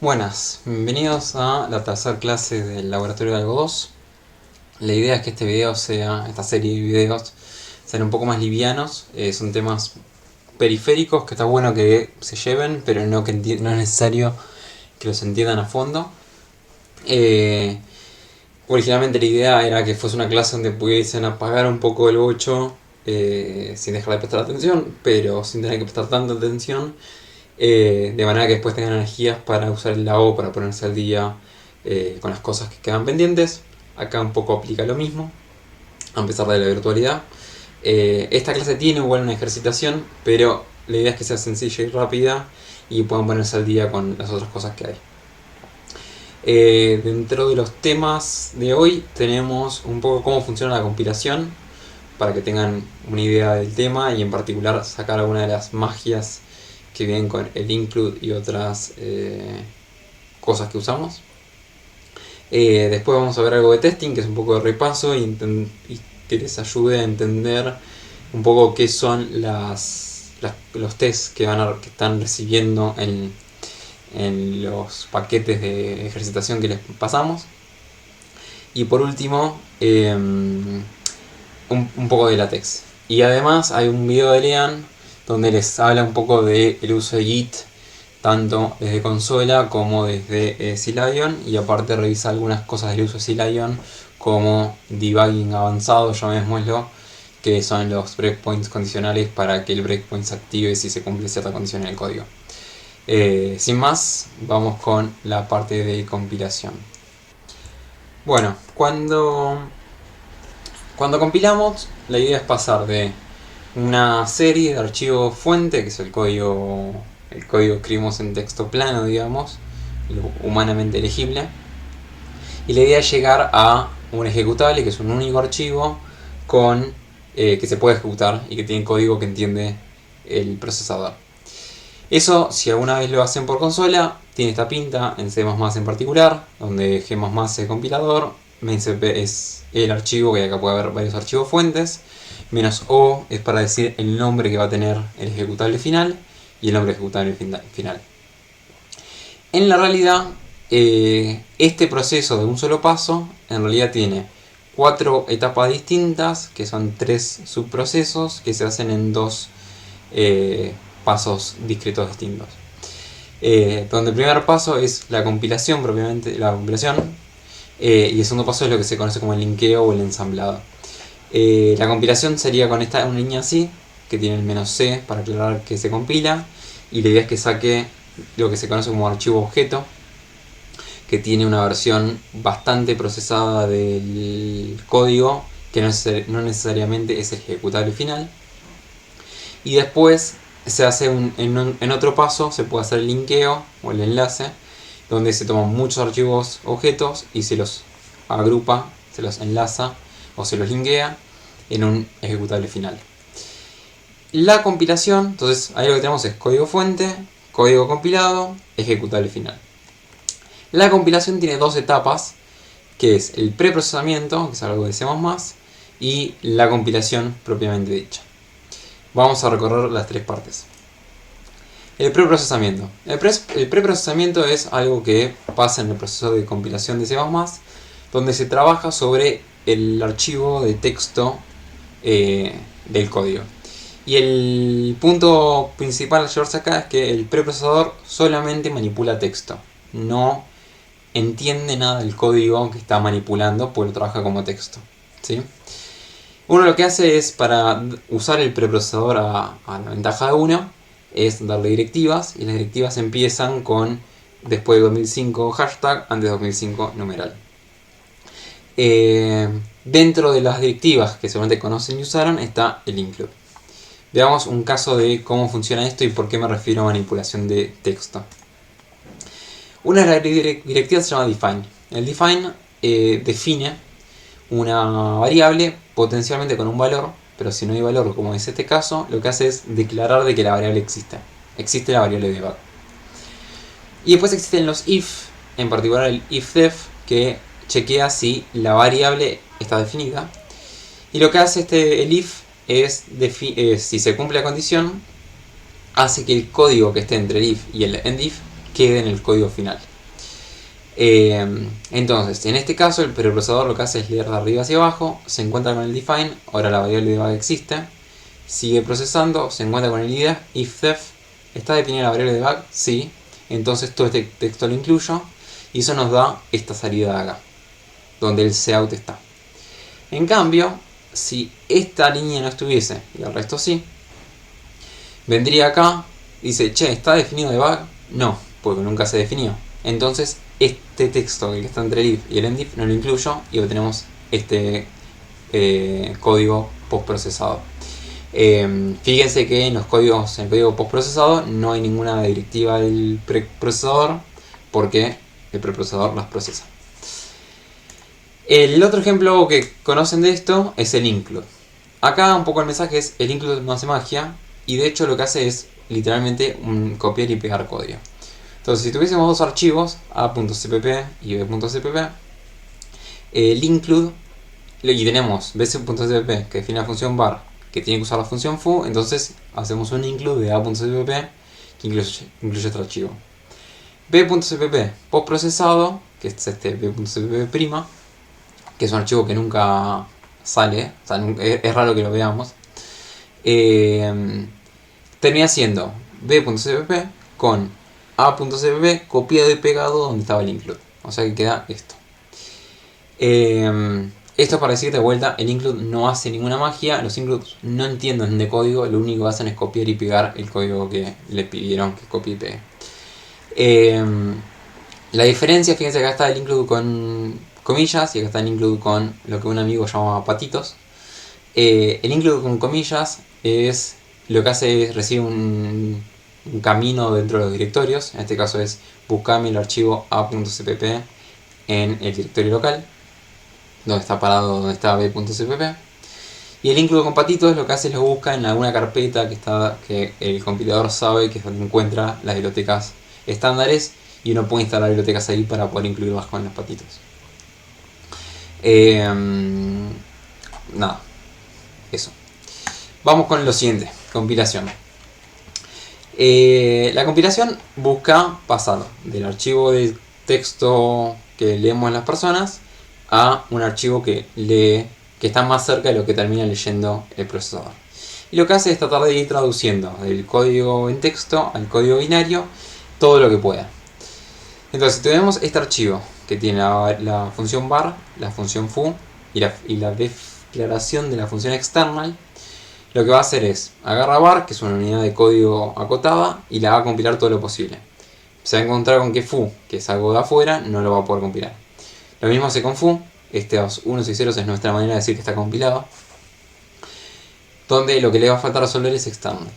Buenas, bienvenidos a la tercera clase del laboratorio de Algo 2. La idea es que esta serie de videos, sean un poco más livianos. Son temas periféricos que está bueno que se lleven, pero no es necesario que los entiendan a fondo. Originalmente la idea era que fuese una clase donde pudiesen apagar un poco el bocho sin dejar de prestar atención, pero sin tener que prestar tanta atención. De manera que después tengan energías para usar el labo para ponerse al día con las cosas que quedan pendientes. Acá un poco aplica lo mismo, a pesar de la virtualidad. Esta clase tiene igual una ejercitación, pero la idea es que sea sencilla y rápida y puedan ponerse al día con las otras cosas que hay. Dentro de los temas de hoy tenemos un poco cómo funciona la compilación, para que tengan una idea del tema y en particular sacar alguna de las magias que vienen con el include y otras cosas que usamos. Después vamos a ver algo de testing, que es un poco de repaso y que les ayude a entender un poco qué son los tests que están recibiendo en los paquetes de ejercitación que les pasamos. Y por último, un poco de LaTeX. Y además hay un video de Lean donde les habla un poco del uso de Git, tanto desde consola como desde CLion, y aparte revisa algunas cosas del uso de CLion, como debugging avanzado, llamémoslo, que son los breakpoints condicionales para que el breakpoint se active si se cumple cierta condición en el código. Sin más, vamos con la parte de compilación. Bueno, cuando compilamos, la idea es pasar de una serie de archivos fuente, que es el código que escribimos en texto plano, digamos, lo humanamente legible, y la idea es llegar a un ejecutable, que es un único archivo que se puede ejecutar y que tiene código que entiende el procesador. Eso, si alguna vez lo hacen por consola, tiene esta pinta en C++ en particular, donde G++ es el compilador, maincp es el archivo, que acá puede haber varios archivos fuentes, menos O es para decir el nombre que va a tener el ejecutable final y el nombre ejecutable final. En la realidad, este proceso de un solo paso en realidad tiene 4 etapas distintas, que son 3 subprocesos que se hacen en 2 pasos discretos distintos. Donde el primer paso es la compilación propiamente, y el segundo paso es lo que se conoce como el linkeo o el ensamblado. La compilación sería con una línea así, que tiene el "-c" para aclarar que se compila, y la idea es que saque lo que se conoce como archivo objeto, que tiene una versión bastante procesada del código, que no necesariamente es el ejecutable final. Y después se hace en otro paso, se puede hacer el linkeo o el enlace, donde se toman muchos archivos objetos y se los agrupa, se los enlaza o se los linkea en un ejecutable final. La compilación, entonces ahí lo que tenemos es código fuente, código compilado, ejecutable final. La compilación tiene 2 etapas, que es el preprocesamiento, que es algo de C++, y la compilación propiamente dicha. Vamos a recorrer las 3 partes. El preprocesamiento. El preprocesamiento es algo que pasa en el proceso de compilación de C++, donde se trabaja sobre el archivo de texto del código. Y el punto principal a llevarse acá es que el preprocesador solamente manipula texto, no entiende nada del código que está manipulando, porque lo trabaja como texto, ¿sí? Uno lo que hace es, para usar el preprocesador a la ventaja de uno, es darle directivas, y las directivas empiezan con después de 2005 hashtag, antes de 2005 numeral. Dentro de las directivas que seguramente conocen y usaron está el include. Veamos un caso de cómo funciona esto y por qué me refiero a manipulación de texto. Una de las directivas se llama define. El define define una variable potencialmente con un valor, pero si no hay valor, como es este caso, lo que hace es declarar de que la variable existe. Existe la variable debug. Y después existen los if, en particular el ifdef, que chequea si la variable está definida. Y lo que hace el if es, si se cumple la condición, hace que el código que esté entre el if y el endif quede en el código final. Entonces, en este caso el preprocesador lo que hace es leer de arriba hacia abajo, se encuentra con el define, ahora la variable debug existe, sigue procesando, se encuentra con el if def, ¿está definida la variable debug? Sí, entonces todo este texto lo incluyo y eso nos da esta salida de acá, donde el cout está. En cambio, si esta línea no estuviese y el resto sí, vendría acá y dice, che, ¿está definido debug? No, porque nunca se definió. Entonces este texto que está entre el if y el endif no lo incluyo y obtenemos este código postprocesado. Fíjense que en el código postprocesado no hay ninguna directiva del preprocesador porque el preprocesador las procesa. El otro ejemplo que conocen de esto es el include. Acá un poco el mensaje es el include no hace magia y de hecho lo que hace es literalmente copiar y pegar código. Entonces si tuviésemos dos archivos a.cpp y b.cpp, el include y tenemos bc.cpp que define la función var que tiene que usar la función foo, entonces hacemos un include de a.cpp que incluye este archivo. b.cpp postprocesado, que es este b.cpp', que es un archivo que nunca sale, o sea, es raro que lo veamos, termina siendo b.cpp con a.cpp copiado y pegado donde estaba el include, o sea que queda esto. Esto es para decir de vuelta, el include no hace ninguna magia, los includes no entienden de código, lo único que hacen es copiar y pegar el código que le pidieron que copie y pegue. La diferencia, fíjense que acá está el include con comillas y acá está el include con lo que un amigo llama patitos. El include con comillas es lo que hace es recibir un camino dentro de los directorios, en este caso es buscarme el archivo a.cpp en el directorio local, donde está parado, donde está b.cpp. Y el include con patitos lo que hace es lo busca en alguna carpeta que el compilador sabe que es donde encuentra las bibliotecas estándares y uno puede instalar bibliotecas ahí para poder incluirlas con los patitos. Nada, eso. Vamos con lo siguiente, compilación. La compilación busca pasar del archivo de texto que leemos en las personas a un archivo que está más cerca de lo que termina leyendo el procesador. Y lo que hace es tratar de ir traduciendo del código en texto al código binario todo lo que pueda. Entonces tenemos este archivo que tiene la función var, la función foo y la declaración de la función external. Lo que va a hacer es agarra var, que es una unidad de código acotada, y la va a compilar todo lo posible. Se va a encontrar con que foo, que es algo de afuera, no lo va a poder compilar. Lo mismo hace con foo, estos unos y ceros es nuestra manera de decir que está compilado, donde lo que le va a faltar resolver es external.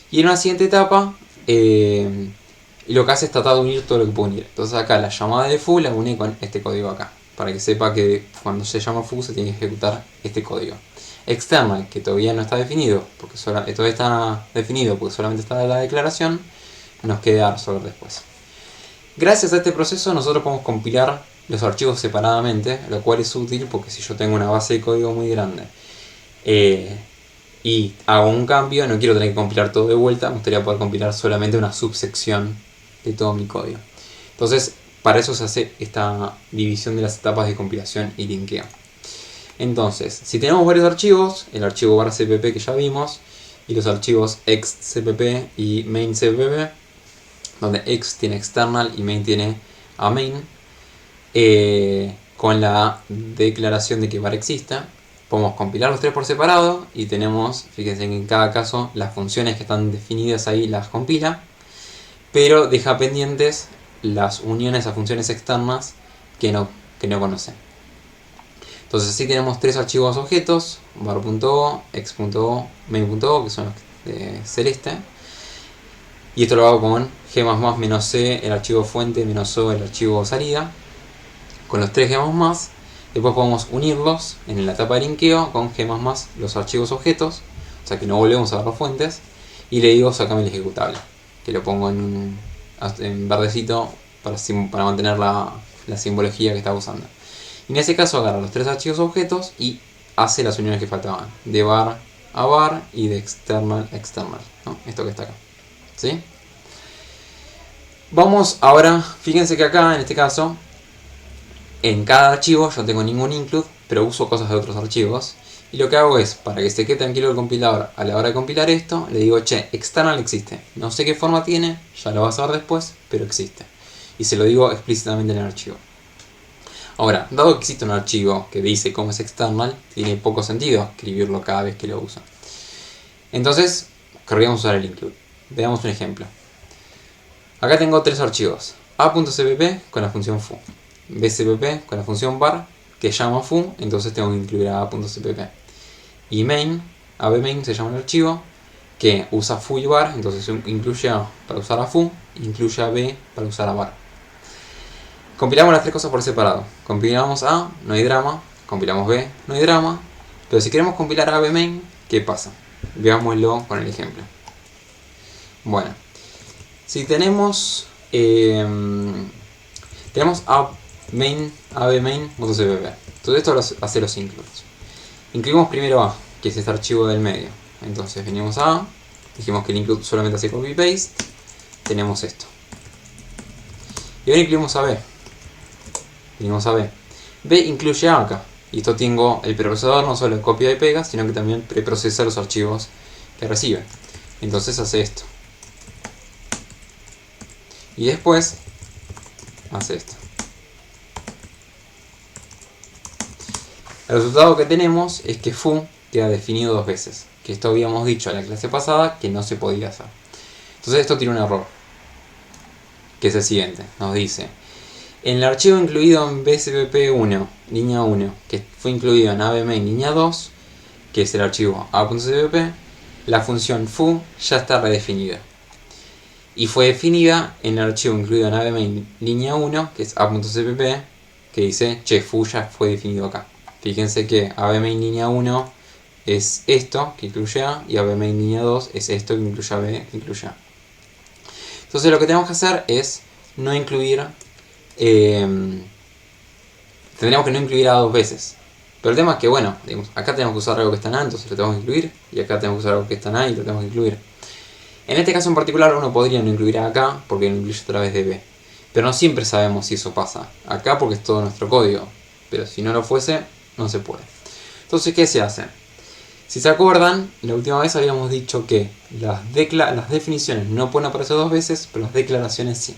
Y en una siguiente etapa, lo que hace es tratar de unir todo lo que puede unir. Entonces acá la llamada de foo la une con este código acá, para que sepa que cuando se llama foo se tiene que ejecutar este código. External, que todavía no está definido, porque todavía está definido porque solamente está la declaración, nos queda resolver después. Gracias a este proceso nosotros podemos compilar los archivos separadamente, lo cual es útil porque si yo tengo una base de código muy grande y hago un cambio, no quiero tener que compilar todo de vuelta, me gustaría poder compilar solamente una subsección de todo mi código. Entonces, para eso se hace esta división de las etapas de compilación y linkeo. Entonces, si tenemos varios archivos, el archivo var cpp que ya vimos, y los archivos ex.cpp y main.cpp, donde ex tiene external y main tiene a main, con la declaración de que var exista, podemos compilar los tres por separado y tenemos, fíjense que en cada caso las funciones que están definidas ahí las compila, pero deja pendientes las uniones a funciones externas que no conoce. Entonces así tenemos tres archivos objetos, var.o, ex.o, main.o, que son los de celeste. Y esto lo hago con g++ menos c, el archivo fuente, menos o, el archivo salida. Con los tres g++, después podemos unirlos en la etapa de linkeo con g++ los archivos objetos, o sea que no volvemos a ver las fuentes, y le digo sacame el ejecutable, que lo pongo en verdecito para mantener la simbología que estaba usando. Y en ese caso agarra los tres archivos objetos y hace las uniones que faltaban, de var a var y de external a external, ¿no? Esto que está acá, ¿sí? Vamos ahora, fíjense que acá en este caso En cada archivo yo no tengo ningún include, pero uso cosas de otros archivos. Y lo que hago es, para que se quede tranquilo el compilador a la hora de compilar esto, le digo, che, external existe. No sé qué forma tiene, ya lo vas a ver después, pero existe. Y se lo digo explícitamente en el archivo. Ahora, dado que existe un archivo que dice cómo es external, tiene poco sentido escribirlo cada vez que lo uso. Entonces, querríamos usar el include. Veamos un ejemplo. Acá tengo tres archivos. A.cpp con la función foo. bcpp con la función var, que llama foo, entonces tengo que incluir a A.cpp. Y main, abmain se llama el archivo, que usa foo y var, entonces incluye a para usar a foo, incluye a b para usar a var. Compilamos las tres cosas por separado. Compilamos A, no hay drama. Compilamos B, no hay drama. Pero si queremos compilar a abmain, ¿qué pasa? Veámoslo con el ejemplo. Bueno, si tenemos abmain.cpp. Todo esto hace los includes. Incluimos primero A, que es este archivo del medio. Entonces venimos a A, dijimos que el include solamente hace copy paste. Tenemos esto. Y ahora incluimos a B. Venimos a B. B incluye A acá. Y esto tengo el preprocesador no solo copia y pega, sino que también preprocesa los archivos que recibe. Entonces hace esto. Y después hace esto. El resultado que tenemos es que foo queda definido dos veces. Que esto habíamos dicho en la clase pasada que no se podía hacer. Entonces esto tiene un error. Que es el siguiente. Nos dice: en el archivo incluido en bcpp1, línea 1, que fue incluido en abmain línea 2, que es el archivo a.cpp, la función foo ya está redefinida. Y fue definida en el archivo incluido en abmain línea 1, que es a.cpp, que dice, che, foo ya fue definido acá. Fíjense que abmain línea 1 es esto, que incluye a, y abmain línea 2 es esto, que incluye a b, que incluye a. Entonces lo que tenemos que hacer es no incluir... tendríamos que no incluir a dos veces. Pero el tema es que, bueno, digamos, acá tenemos que usar algo que está en A, entonces lo tenemos que incluir. Y acá tenemos que usar algo que está en A y lo tenemos que incluir. En este caso en particular uno podría no incluir a acá porque lo incluye a través de B. Pero no siempre sabemos si eso pasa. Acá porque es todo nuestro código. Pero si no lo fuese, no se puede. Entonces, ¿qué se hace? Si se acuerdan, la última vez habíamos dicho que las definiciones no pueden aparecer dos veces, pero las declaraciones sí.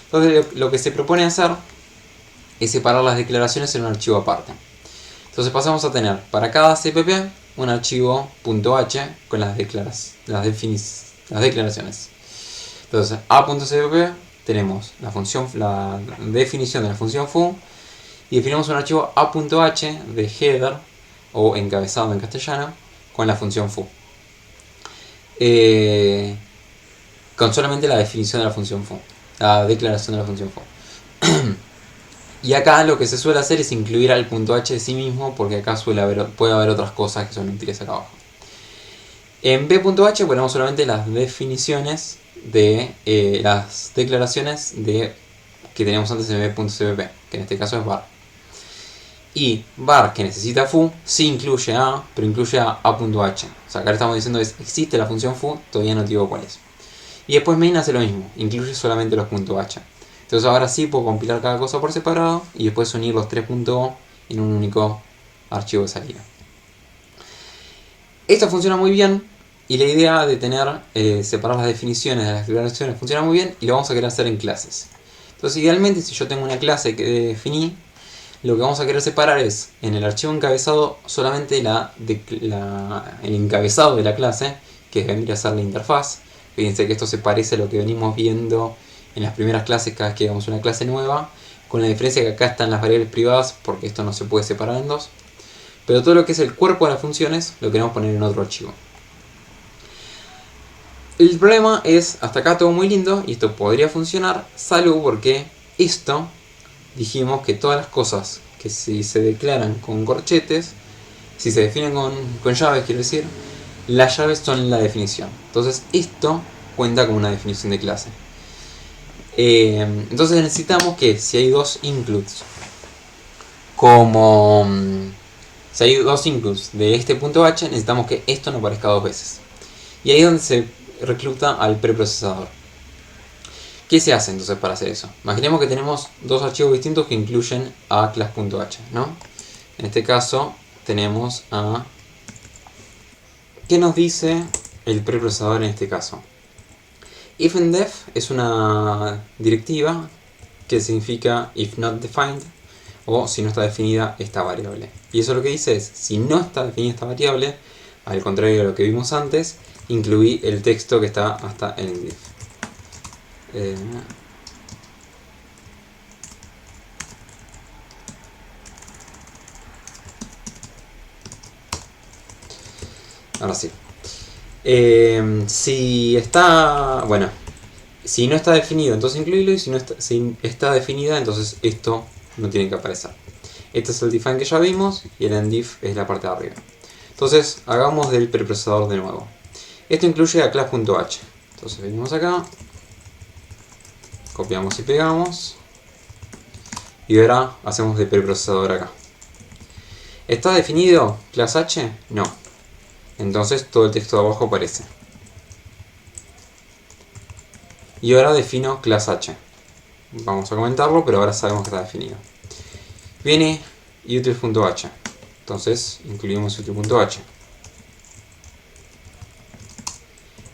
Entonces lo que se propone hacer es separar las declaraciones en un archivo aparte. Entonces pasamos a tener para cada CPP un archivo .h con las declaraciones. Entonces a.cpp tenemos la definición de la función foo y definimos un archivo a.h de header o encabezado en castellano con la función foo. Con solamente la definición de la función foo. La declaración de la función foo. Y acá lo que se suele hacer es incluir al .h de sí mismo, porque acá puede haber otras cosas que son útiles acá abajo. En b.h ponemos solamente las definiciones de las declaraciones que teníamos antes en b.cpp, que en este caso es var. Y var, que necesita foo, sí incluye a, pero incluye a a.h. O sea, acá le estamos diciendo es existe la función foo, todavía no digo cuál es. Y después main hace lo mismo, incluye solamente los .h. Entonces ahora sí puedo compilar cada cosa por separado y después unir los tres .o en un único archivo de salida. Esto funciona muy bien y la idea de tener separar las definiciones de las declaraciones funciona muy bien y lo vamos a querer hacer en clases. Entonces idealmente si yo tengo una clase que definí, lo que vamos a querer separar es en el archivo encabezado solamente el encabezado de la clase, que vendría a ser la interfaz. Fíjense que esto se parece a lo que venimos viendo en las primeras clases cada vez que damos una clase nueva, con la diferencia que acá están las variables privadas porque esto no se puede separar en dos. Pero todo lo que es el cuerpo de las funciones lo queremos poner en otro archivo. El problema es, hasta acá todo muy lindo y esto podría funcionar, salvo porque esto, dijimos que todas las cosas que si se declaran con corchetes, si se definen con llaves, quiero decir, las llaves son la definición. Entonces esto cuenta como una definición de clase. Entonces necesitamos que si hay dos includes, si hay dos includes de este .h, necesitamos que esto no aparezca dos veces. Y ahí es donde se recluta al preprocesador. ¿Qué se hace entonces para hacer eso? Imaginemos que tenemos dos archivos distintos que incluyen a class.h, ¿no? En este caso tenemos a... ¿Qué nos dice el preprocesador en este caso? Ifndef es una directiva que significa if not defined, o si no está definida esta variable. Y eso lo que dice es, si no está definida esta variable, al contrario de lo que vimos antes, incluí el texto que está hasta en el div. Ahora sí. Si está... Bueno, si no está definido, entonces incluirlo, y si está definida, entonces esto no tiene que aparecer. Este es el define que ya vimos, y el endif es la parte de arriba. Entonces, hagamos del preprocesador de nuevo. Esto incluye a class.h. Entonces venimos acá, copiamos y pegamos, y ahora hacemos de preprocesador acá. ¿Está definido class h? No. Entonces todo el texto de abajo aparece. Y ahora defino class h. Vamos a comentarlo, pero ahora sabemos que está definido. Viene util.h. Entonces incluimos util.h.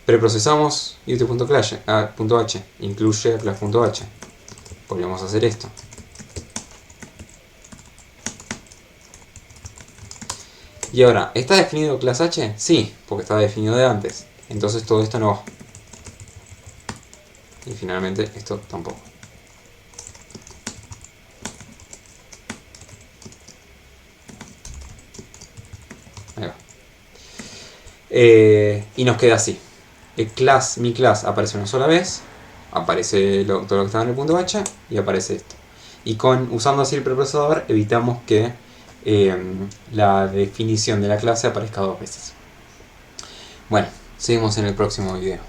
Preprocesamos util.h. Incluye a class.h. Podríamos hacer esto. Y ahora, ¿está definido class h? Sí, porque está definido de antes. Entonces todo esto no va. Y finalmente esto tampoco. Ahí va. Y nos queda así. Mi class aparece una sola vez. Aparece todo lo que está en el punto h. Y aparece esto. Y usando así el preprocesador evitamos que la definición de la clase aparezca dos veces. Bueno, seguimos en el próximo video.